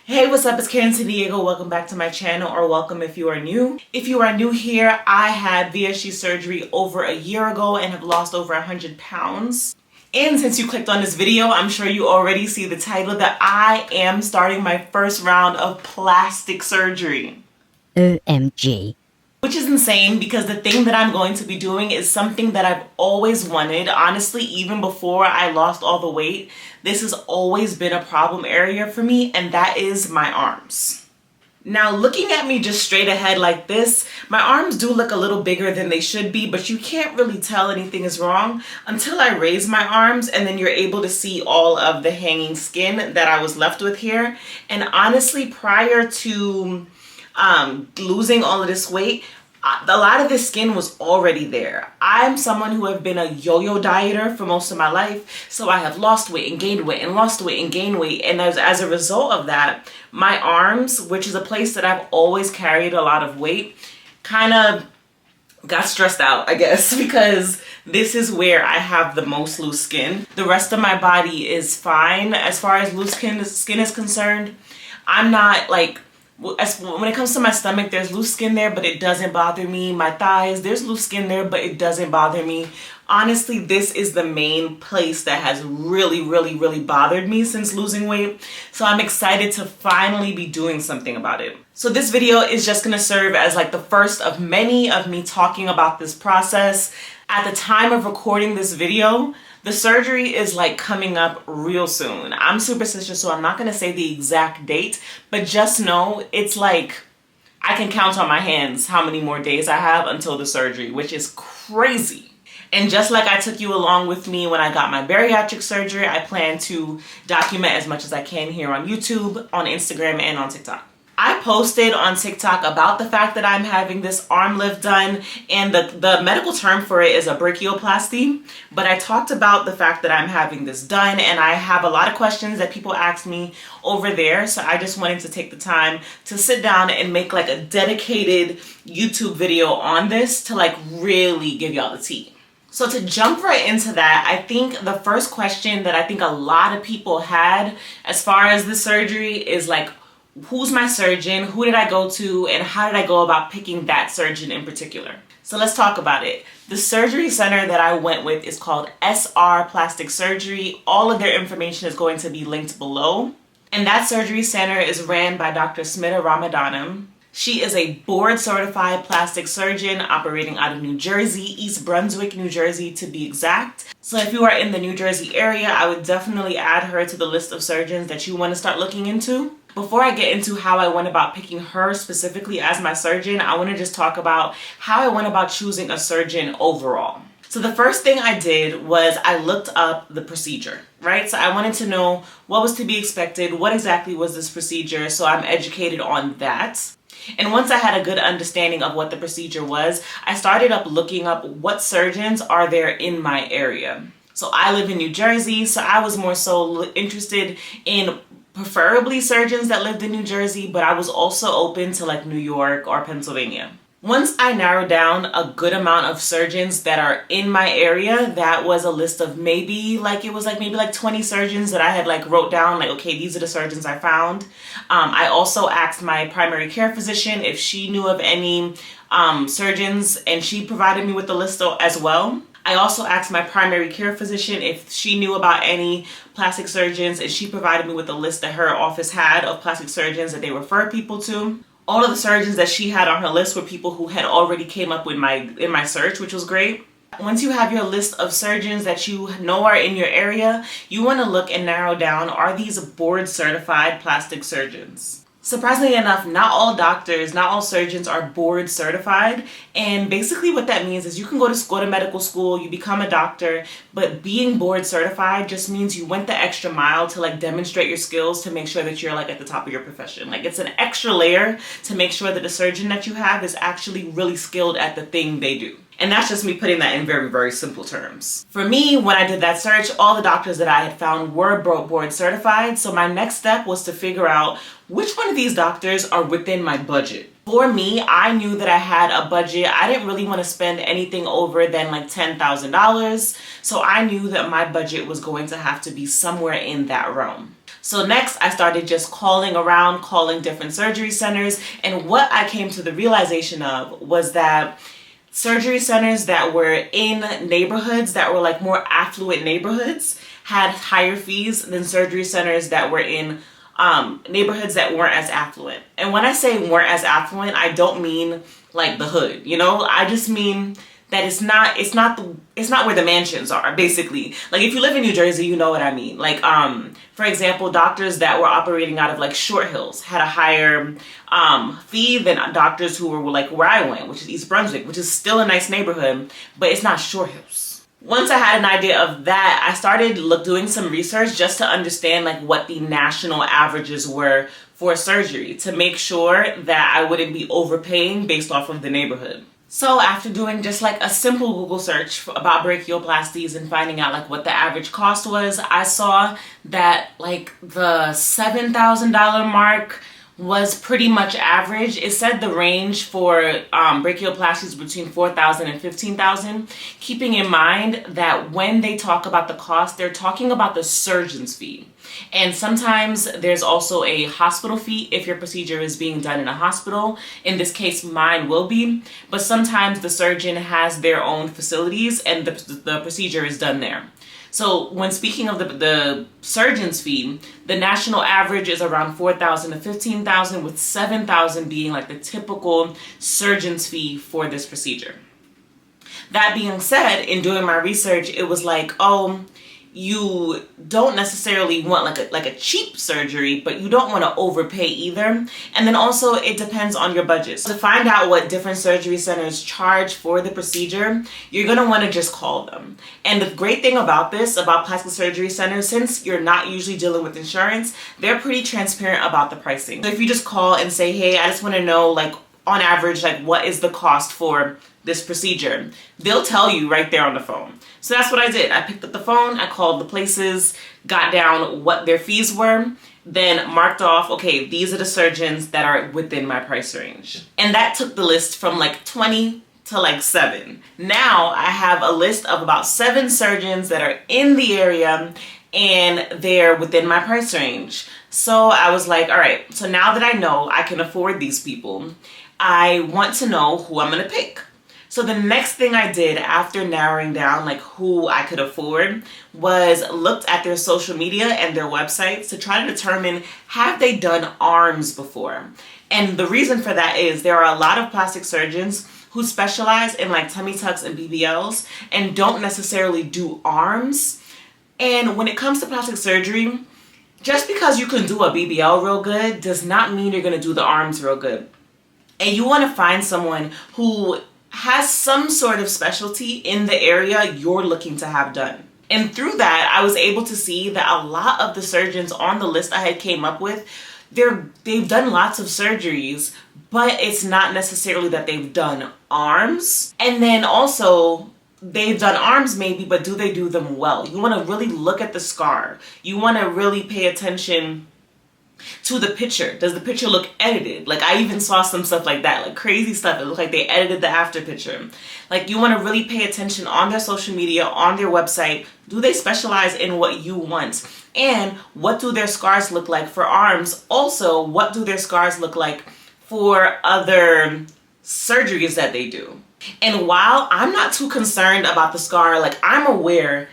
Hey, what's up? It's Karen San Diego. Welcome back to my channel, or welcome if you are new. If you are new here, I had VSG surgery over a year ago and have lost over 100 pounds. And since you clicked on this video, I'm sure you already see the title that I am starting my first round of plastic surgery. OMG. Which is insane because the thing that I'm going to be doing is something that I've always wanted. Honestly, even before I lost all the weight, this has always been a problem area for me, and that is my arms. Now, looking at me just straight ahead like this, my arms do look a little bigger than they should be, but you can't really tell anything is wrong until I raise my arms, and then you're able to see all of the hanging skin that I was left with here. And honestly, prior to losing all of this weight, a lot of this skin was already there. I'm someone who have been a yo-yo dieter for most of my life, so I have lost weight and gained weight and lost weight and gained weight, and as a result of that, my arms, which is a place that I've always carried a lot of weight, kind of got stressed out, I guess, because this is where I have the most loose skin. The rest of my body is fine as far as loose skin is concerned. I'm not like, when it comes to my stomach, there's loose skin there, but it doesn't bother me. My thighs, there's loose skin there, but it doesn't bother me. Honestly, this is the main place that has really bothered me since losing weight. So I'm excited to finally be doing something about it. So this video is just gonna serve as like the first of many of me talking about this process. At the time of recording this video, the surgery is like coming up real soon. I'm superstitious, so I'm not gonna say the exact date, but just know it's like I can count on my hands how many more days I have until the surgery, which is crazy. And just like I took you along with me when I got my bariatric surgery, I plan to document as much as I can here on YouTube, on Instagram, and on TikTok. I posted on TikTok about the fact that I'm having this arm lift done, and the medical term for it is a brachioplasty, but I talked about the fact that I'm having this done, and I have a lot of questions that people asked me over there, so I just wanted to take the time to sit down and make like a dedicated YouTube video on this to like really give y'all the tea. So to jump right into that, I think the first question that I think a lot of people had as far as the surgery is like, who's my surgeon, who did I go to, and how did I go about picking that surgeon in particular? So let's talk about it. The surgery center that I went with is called SR Plastic Surgery. All of their information is going to be linked below. And that surgery center is ran by Dr Smita Ramanadham. She is a board certified plastic surgeon operating out of New Jersey, East Brunswick, New Jersey to be exact. So if you are in the New Jersey area, I would definitely add her to the list of surgeons that you want to start looking into. Before I get into how I went about picking her specifically as my surgeon, I want to just talk about how I went about choosing a surgeon overall. So the first thing I did was I looked up the procedure, right? So I wanted to know what was to be expected, what exactly was this procedure, so I'm educated on that. And once I had a good understanding of what the procedure was, I started looking up what surgeons are there in my area. So I live in New Jersey, so I was more so interested in preferably surgeons that lived in New Jersey, but I was also open to like New York or Pennsylvania. Once I narrowed down a good amount of surgeons that are in my area, that was a list of maybe 20 surgeons that I had like wrote down, like, okay, these are the surgeons I found. I also asked my primary care physician if she knew of any surgeons, and she provided me with the list as well. I also asked my primary care physician if she knew about any plastic surgeons, and she provided me with a list that her office had of plastic surgeons that they refer people to. All of the surgeons that she had on her list were people who had already came up with in my search, which was great. Once you have your list of surgeons that you know are in your area, you want to look and narrow down, are these board certified plastic surgeons? Surprisingly enough, not all doctors, not all surgeons are board certified. And basically what that means is you can go to medical school, you become a doctor, but being board certified just means you went the extra mile to like demonstrate your skills to make sure that you're like at the top of your profession. Like it's an extra layer to make sure that the surgeon that you have is actually really skilled at the thing they do. And that's just me putting that in very simple terms. For me, when I did that search, all the doctors that I had found were board certified. So my next step was to figure out which one of these doctors are within my budget. For me, I knew that I had a budget. I didn't really want to spend anything over than like $10,000. So I knew that my budget was going to have to be somewhere in that realm. So next I started just calling around, calling different surgery centers, and what I came to the realization of was that surgery centers that were in neighborhoods that were like more affluent neighborhoods had higher fees than surgery centers that were in neighborhoods that weren't as affluent. And when I say weren't as affluent, I don't mean like the hood, you know? I just mean that it's not where the mansions are, basically. Like if you live in New Jersey, you know what I mean. Like for example, doctors that were operating out of like Short Hills had a higher fee than doctors who were like where I went, which is East Brunswick, which is still a nice neighborhood, but it's not Short Hills. Once I had an idea of that, I started doing some research just to understand like what the national averages were for surgery to make sure that I wouldn't be overpaying based off of the neighborhood. So after doing just like a simple Google search about brachioplasties and finding out like what the average cost was, I saw that like the $7,000 mark was pretty much average. It said the range for brachioplasties between $4,000 and $15,000, keeping in mind that when they talk about the cost, they're talking about the surgeon's fee. And sometimes there's also a hospital fee if your procedure is being done in a hospital. In this case, mine will be, but sometimes the surgeon has their own facilities and the procedure is done there. So when speaking of the surgeon's fee, the national average is around $4,000 to $15,000, with $7,000 being like the typical surgeon's fee for this procedure. That being said, in doing my research, it was like, oh, you don't necessarily want like a cheap surgery, but you don't want to overpay either. And then also it depends on your budget. So to find out what different surgery centers charge for the procedure, you're going to want to just call them. And the great thing about plastic surgery centers, since you're not usually dealing with insurance, they're pretty transparent about the pricing. So if you just call and say, hey, I just want to know like on average, like what is the cost for this procedure, they'll tell you right there on the phone. So that's what I did. I picked up the phone, I called the places, got down what their fees were, then marked off, okay, these are the surgeons that are within my price range. And that took the list from like 20 to like 7. Now I have a list of about 7 surgeons that are in the area and they're within my price range. So I was like, all right, so now that I know I can afford these people, I want to know who I'm gonna pick. So the next thing I did after narrowing down like who I could afford was looked at their social media and their websites to try to determine, have they done arms before? And the reason for that is there are a lot of plastic surgeons who specialize in like tummy tucks and BBLs and don't necessarily do arms. And when it comes to plastic surgery, just because you can do a BBL real good does not mean you're gonna do the arms real good. And you wanna find someone who has some sort of specialty in the area you're looking to have done. And through that, I was able to see that a lot of the surgeons on the list I had came up with, they've done lots of surgeries, but it's not necessarily that they've done arms. And then also, they've done arms maybe, but do they do them well? You want to really look at the scar. You want to really pay attention to the picture. Does the picture look edited? Like I even saw some stuff like that, like crazy stuff. It looked like they edited the after picture. Like you want to really pay attention on their social media, on their website. Do they specialize in what you want? And what do their scars look like for arms? Also, what do their scars look like for other surgeries that they do? And while I'm not too concerned about the scar, like I'm aware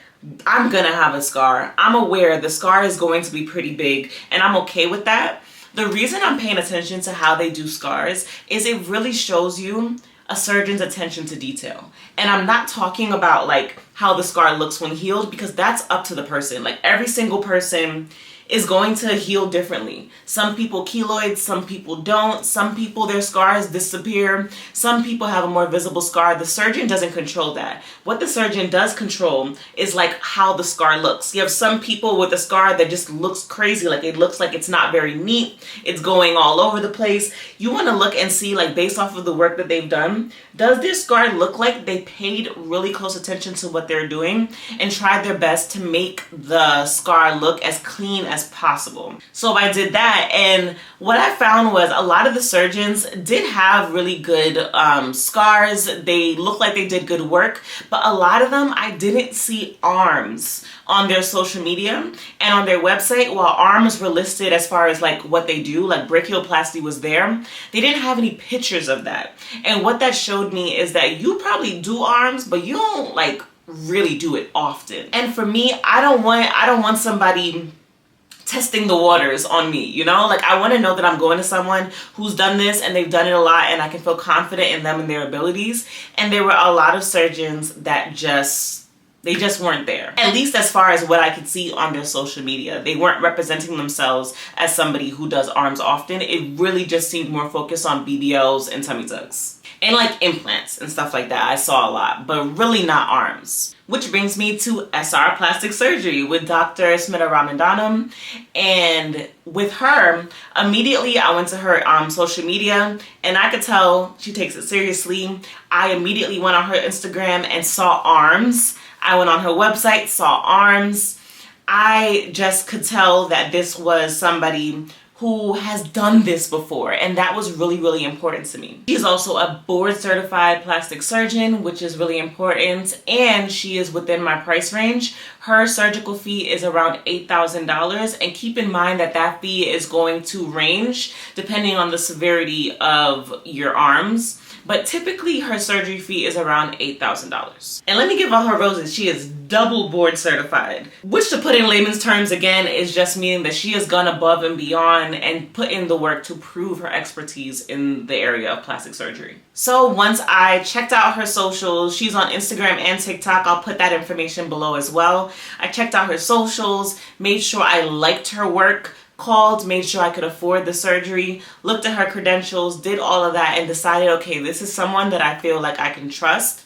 I'm gonna have a scar. I'm aware the scar is going to be pretty big and I'm okay with that. The reason I'm paying attention to how they do scars is it really shows you a surgeon's attention to detail. And I'm not talking about like how the scar looks when healed, because that's up to the person. Like every single person is going to heal differently. Some people keloid, some people don't. Some people, their scars disappear. Some people have a more visible scar. The surgeon doesn't control that. What the surgeon does control is like how the scar looks. You have some people with a scar that just looks crazy. Like it looks like it's not very neat. It's going all over the place. You want to look and see, like based off of the work that they've done, does their scar look like they paid really close attention to what they're doing and tried their best to make the scar look as clean as possible. So I did that, and what I found was a lot of the surgeons did have really good scars. They looked like they did good work, but a lot of them, I didn't see arms on their social media and on their website. While arms were listed as far as like what they do, like brachioplasty was there, they didn't have any pictures of that. And what that showed me is that you probably do arms, but you don't like really do it often. And for me, I don't want somebody testing the waters on me, you know? Like, I want to know that I'm going to someone who's done this and they've done it a lot, and I can feel confident in them and their abilities. And there were a lot of surgeons that they just weren't there. At least as far as what I could see on their social media. They weren't representing themselves as somebody who does arms often. It really just seemed more focused on BBLs and tummy tucks. And like implants and stuff like that. I saw a lot, but really not arms. Which brings me to SR plastic surgery with Dr. Smita Ramanadham. And with her, immediately I went to her social media, and I could tell she takes it seriously. I immediately went on her Instagram and saw arms. I went on her website, saw arms. I just could tell that this was somebody who has done this before, and that was really, really important to me. She's also a board certified plastic surgeon, which is really important, and she is within my price range. Her surgical fee is around $8,000, and keep in mind that that fee is going to range depending on the severity of your arms. But typically her surgery fee is around $8,000. And let me give all her roses. She is double board certified, which, to put in layman's terms again, is just meaning that she has gone above and beyond and put in the work to prove her expertise in the area of plastic surgery. So once I checked out her socials, she's on Instagram and TikTok. I'll put that information below as well. I checked out her socials, made sure I liked her work, called, made sure I could afford the surgery, looked at her credentials, did all of that, and decided, okay, this is someone that I feel like I can trust.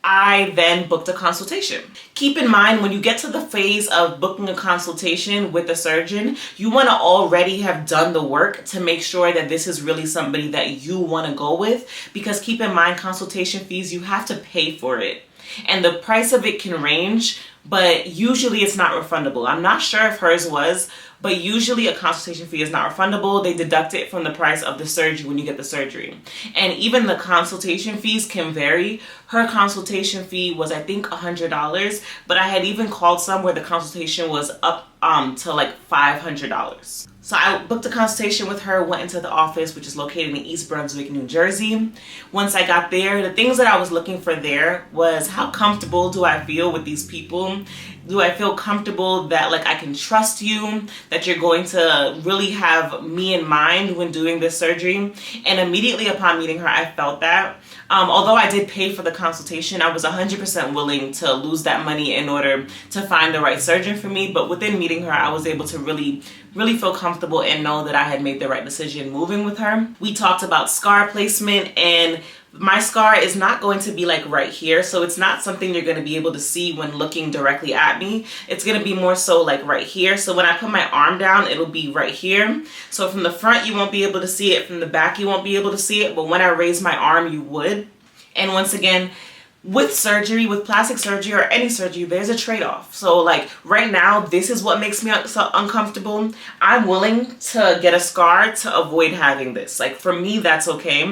I then booked a consultation. Keep in mind, when you get to the phase of booking a consultation with a surgeon, you want to already have done the work to make sure that this is really somebody that you want to go with, because keep in mind, consultation fees, you have to pay for it. And the price of it can range, but usually it's not refundable. I'm not sure if hers was, but usually a consultation fee is not refundable. They deduct it from the price of the surgery when you get the surgery. And even the consultation fees can vary. Her consultation fee was, I think, $100, but I had even called some where the consultation was up to like $500. So I booked a consultation with her, went into the office, which is located in East Brunswick, New Jersey. Once I got there, the things that I was looking for there was, how comfortable do I feel with these people? Do I feel comfortable that like I can trust you, that you're going to really have me in mind when doing this surgery? And immediately upon meeting her, I felt that. Although I did pay for the consultation, I was 100% willing to lose that money in order to find the right surgeon for me. But within meeting her, I was able to really feel comfortable and know that I had made the right decision moving with her. We talked about scar placement, and my scar is not going to be like right here, so it's not something you're going to be able to see when looking directly at me. It's going to be more so like right here. So when I put my arm down, it'll be right here. So from the front, you won't be able to see it. From the back, you won't be able to see it. But when I raise my arm, you would. And once again, with surgery, with plastic surgery or any surgery, there's a trade-off. So like right now, this is what makes me so uncomfortable. I'm willing to get a scar to avoid having this. Like for me, that's okay.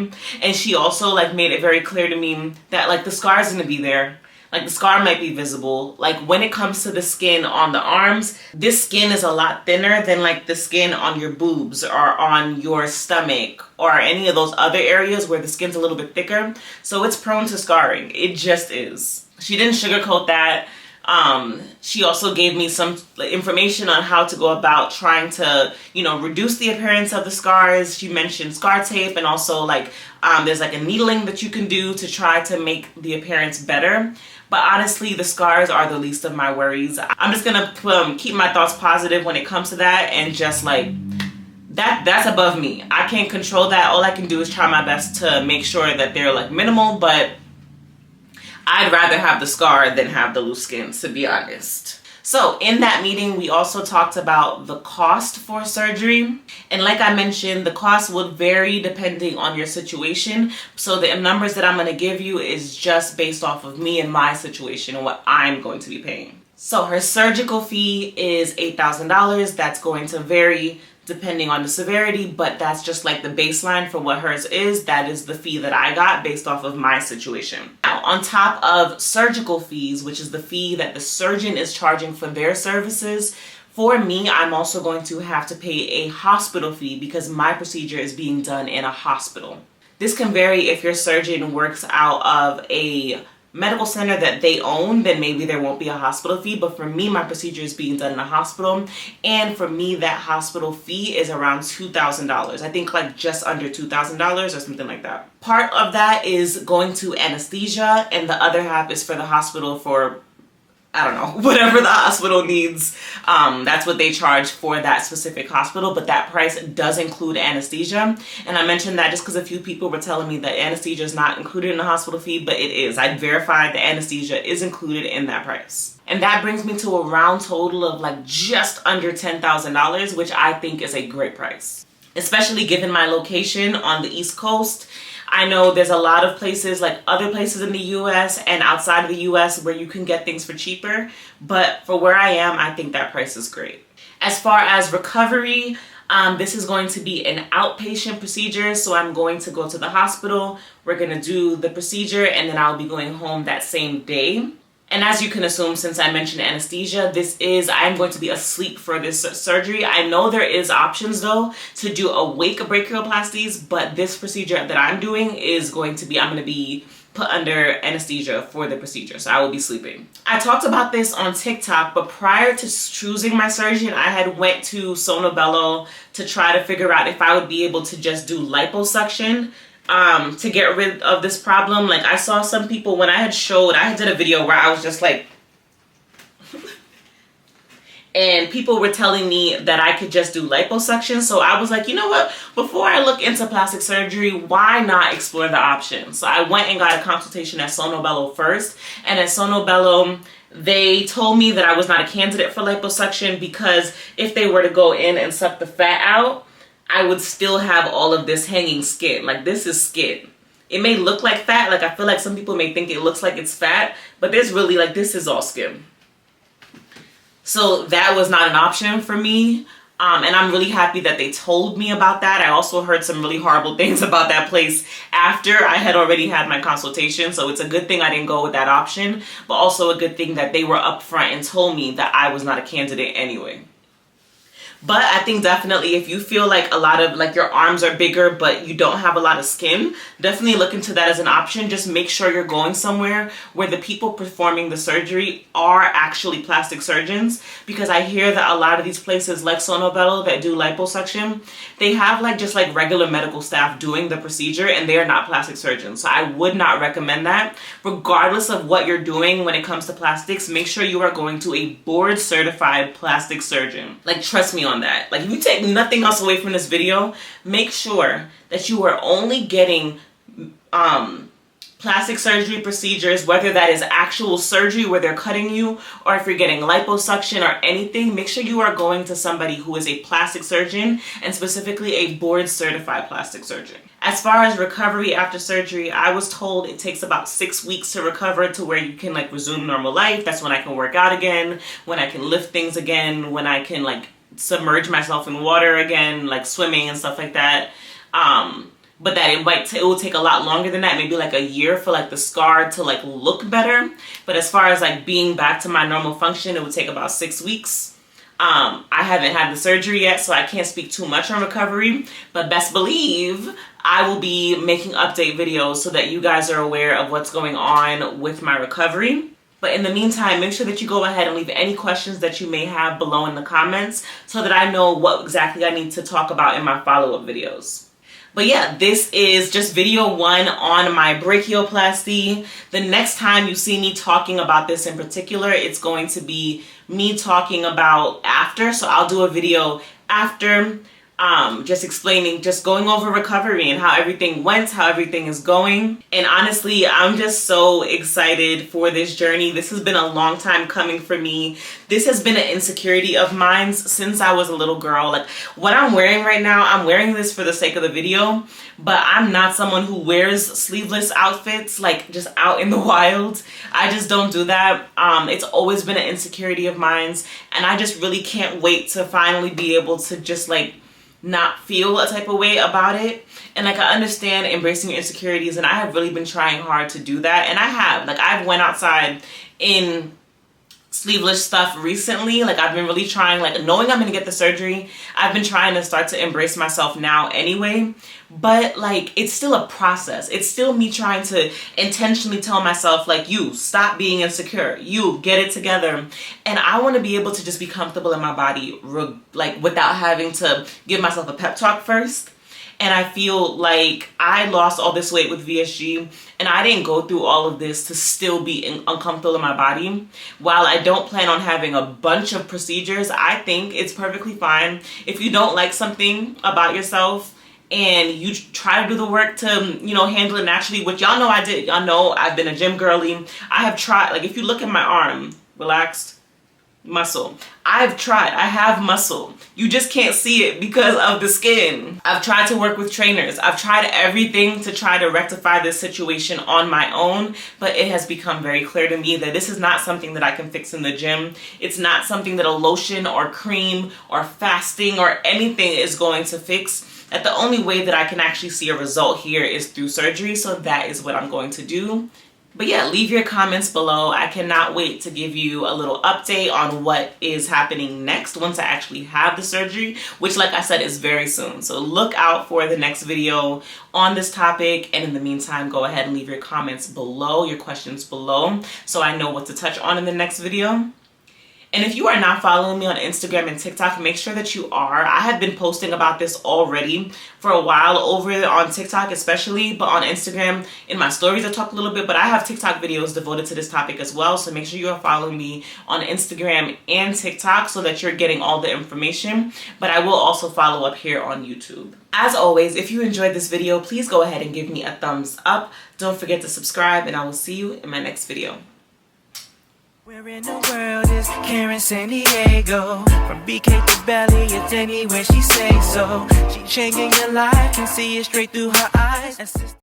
And she also like made it very clear to me that like the scar is going to be there. Like the scar might be visible. Like when it comes to the skin on the arms, this skin is a lot thinner than like the skin on your boobs or on your stomach or any of those other areas where the skin's a little bit thicker. So it's prone to scarring. It just is. She didn't sugarcoat that. She also gave me some information on how to go about trying to, you know, reduce the appearance of the scars. She mentioned scar tape, and also like there's like a needling that you can do to try to make the appearance better. But honestly, the scars are the least of my worries. I'm just gonna keep my thoughts positive when it comes to that, and just like that's above me. I can't control that. All I can do is try my best to make sure that they're like minimal, but I'd rather have the scar than have the loose skin, to be honest. So in that meeting, we also talked about the cost for surgery. And like I mentioned, the cost would vary depending on your situation. So the numbers that I'm going to give you is just based off of me and my situation and what I'm going to be paying. So her surgical fee is $8,000. That's going to vary depending on the severity, but that's just like the baseline for what hers is. That is the fee that I got based off of my situation. Now, on top of surgical fees, which is the fee that the surgeon is charging for their services, for me, I'm also going to have to pay a hospital fee because my procedure is being done in a hospital. This can vary if your surgeon works out of a medical center that they own, then maybe there won't be a hospital fee. But for me, my procedure is being done in a hospital. And for me, that hospital fee is around $2,000. I think like just under $2,000 or something like that. Part of that is going to anesthesia and the other half is for the hospital for, I don't know, whatever the hospital needs. That's what they charge for that specific hospital, but that price does include anesthesia. And I mentioned that just because a few people were telling me that anesthesia is not included in the hospital fee, but it is. I verified the anesthesia is included in that price. And that brings me to a round total of like just under $10,000, which I think is a great price, especially given my location on the East Coast. I know there's a lot of places, like other places in the US and outside of the US, where you can get things for cheaper. But for where I am, I think that price is great. As far as recovery, this is going to be an outpatient procedure. So I'm going to go to the hospital. We're going to do the procedure and then I'll be going home that same day. And as you can assume, since I mentioned anesthesia, I'm going to be asleep for this surgery. I know there is options though to do awake brachioplasties, but this procedure that I'm doing is I'm going to be put under anesthesia for the procedure. So I will be sleeping. I talked about this on TikTok, but prior to choosing my surgeon, I had went to Sono Bello to try to figure out if I would be able to just do liposuction to get rid of this problem. Like I saw some people when I did a video where I was just like, and people were telling me that I could just do liposuction. So I was like, you know what, before I look into plastic surgery, why not explore the option? So I went and got a consultation at Sono Bello first, and at Sono Bello, they told me that I was not a candidate for liposuction because if they were to go in and suck the fat out, I would still have all of this hanging skin. Like this is skin. It may look like fat. Like I feel like some people may think it looks like it's fat, but there's really like, this is all skin. So that was not an option for me. And I'm really happy that they told me about that. I also heard some really horrible things about that place after I had already had my consultation. So it's a good thing I didn't go with that option, but also a good thing that they were upfront and told me that I was not a candidate anyway. But I think definitely if you feel like a lot of like your arms are bigger but you don't have a lot of skin, definitely look into that as an option. Just make sure you're going somewhere where the people performing the surgery are actually plastic surgeons, because I hear that a lot of these places like Sono Bello that do liposuction, they have like just like regular medical staff doing the procedure and they are not plastic surgeons. So I would not recommend that. Regardless of what you're doing when it comes to plastics, make sure you are going to a board certified plastic surgeon. Like trust me on that. Like if you take nothing else away from this video, make sure that you are only getting plastic surgery procedures, whether that is actual surgery where they're cutting you, or if you're getting liposuction or anything, make sure you are going to somebody who is a plastic surgeon, and specifically a board certified plastic surgeon. As far as recovery after surgery, I was told it takes about 6 weeks to recover to where you can like resume normal life. That's when I can work out again, when I can lift things again, when I can like submerge myself in water again, like swimming and stuff like that. But that it will take a lot longer than that, maybe like a year for like the scar to like look better. But as far as like being back to my normal function, it would take about 6 weeks. I haven't had the surgery yet, so I can't speak too much on recovery, but best believe I will be making update videos so that you guys are aware of what's going on with my recovery. But in the meantime, make sure that you go ahead and leave any questions that you may have below in the comments so that I know what exactly I need to talk about in my follow-up videos. But yeah, this is just video 1 on my brachioplasty. The next time you see me talking about this in particular, it's going to be me talking about after. So I'll do a video after just explaining, just going over recovery and how everything went, how everything is going. And honestly, I'm just so excited for this journey. This has been a long time coming for me. This has been an insecurity of mine since I was a little girl. Like what I'm wearing right now, I'm wearing this for the sake of the video, but I'm not someone who wears sleeveless outfits like just out in the wild. I just don't do that. It's always been an insecurity of mine, and I just really can't wait to finally be able to just like not feel a type of way about it. And like I understand embracing your insecurities, and I have really been trying hard to do that, and I have. Like I've went outside in sleeveless stuff recently. Like I've been really trying, like knowing I'm gonna get the surgery, I've been trying to start to embrace myself now anyway. But like it's still a process. It's still me trying to intentionally tell myself like, you stop being insecure, you get it together. And I want to be able to just be comfortable in my body, like without having to give myself a pep talk first. And I feel like I lost all this weight with VSG, and I didn't go through all of this to still be uncomfortable in my body. While I don't plan on having a bunch of procedures, I think it's perfectly fine if you don't like something about yourself and you try to do the work to, you know, handle it naturally, which y'all know I did. Y'all know I've been a gym girly. I have tried, like if you look at my arm, relaxed, muscle. I've tried. I have muscle. You just can't see it because of the skin. I've tried to work with trainers. I've tried everything to try to rectify this situation on my own, but it has become very clear to me that this is not something that I can fix in the gym. It's not something that a lotion or cream or fasting or anything is going to fix. That the only way that I can actually see a result here is through surgery, so that is what I'm going to do. But yeah, leave your comments below. I cannot wait to give you a little update on what is happening next once I actually have the surgery, which like I said is very soon. So look out for the next video on this topic. And in the meantime, go ahead and leave your comments below, your questions below, so I know what to touch on in the next video. And if you are not following me on Instagram and TikTok, make sure that you are. I have been posting about this already for a while over on TikTok especially, but on Instagram, in my stories I talk a little bit, but I have TikTok videos devoted to this topic as well. So make sure you are following me on Instagram and TikTok so that you're getting all the information. But I will also follow up here on YouTube. As always, if you enjoyed this video, please go ahead and give me a thumbs up. Don't forget to subscribe, and I will see you in my next video. Where in the world is Karen San Diego? From BK to Belly, it's anywhere she say so. She changing your life, can see it straight through her eyes.